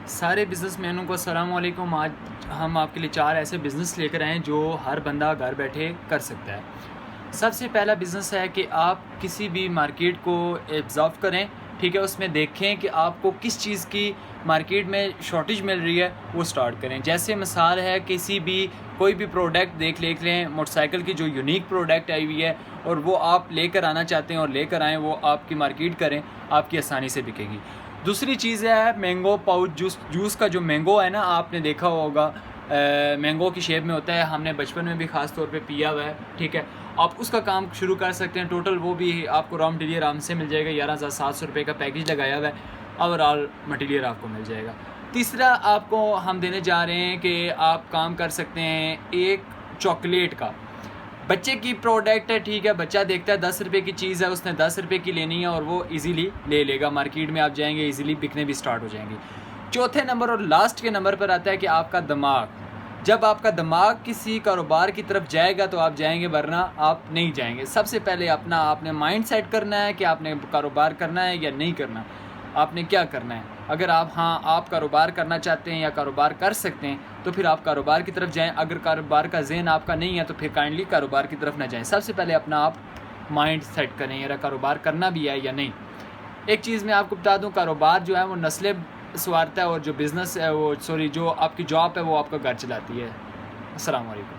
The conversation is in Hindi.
सारे बिज़नेसमैनों को अस्सलाम वालेकुम। आज हम आपके लिए 4 ऐसे बिज़नेस लेकर आए हैं जो हर बंदा घर बैठे कर सकता है। सबसे पहला बिज़नेस है कि आप किसी भी मार्केट को ऑब्ज़र्व करें, ठीक है? उसमें देखें कि आपको किस चीज़ की मार्केट में शॉर्टेज मिल रही है, वो स्टार्ट करें। जैसे मिसाल है किसी भी कोई भी प्रोडक्ट देख लें, मोटरसाइकिल की जो यूनिक प्रोडक्ट आई हुई है और वो आप लेकर आना चाहते हैं और लेकर आएँ, वो आपकी मार्केट करें, आपकी आसानी से बिकेगी। दूसरी चीज़ है मैंगो पाउच जूस का जो मैंगो है ना, आपने देखा होगा मैंगो की शेप में होता है, हमने बचपन में भी ख़ास तौर पे पिया हुआ है, ठीक है? आप उसका काम शुरू कर सकते हैं। टोटल वो भी आपको रॉ मटेरियल आराम से मिल जाएगा, 11,700 रुपये का पैकेज लगाया हुआ है, ओवरऑल मटेरियल आपको मिल जाएगा। तीसरा आपको हम देने जा रहे हैं कि आप काम कर सकते हैं एक चॉकलेट का। बच्चे की प्रोडक्ट है, ठीक है? बच्चा देखता है 10 रुपये की चीज़ है, उसने 10 रुपये की लेनी है और वो इजीली ले लेगा। मार्केट में आप जाएंगे, इजीली बिकने भी स्टार्ट हो जाएंगी। चौथे नंबर और लास्ट के नंबर पर आता है कि आपका दिमाग। जब आपका दिमाग किसी कारोबार की तरफ जाएगा तो आप जाएंगे, वरना आप नहीं जाएंगे। सबसे पहले अपना आपने माइंड सेट करना है कि आपने कारोबार करना है या नहीं करना, आपने क्या करना है। अगर आप कारोबार करना चाहते हैं या कारोबार कर सकते हैं तो फिर आप कारोबार की तरफ जाएं। अगर कारोबार का ज़हन आपका नहीं है तो फिर काइंडली कारोबार की तरफ ना जाएं। सबसे पहले अपना आप माइंड सेट करें, या कारोबार करना भी है या नहीं। एक चीज़ मैं आपको बता दूं, कारोबार जो है वो नस्लें संवारता है और जो बिज़नेस है वो जो आपकी जॉब है वो आपका घर चलाती है। अस्सलाम वालेकुम।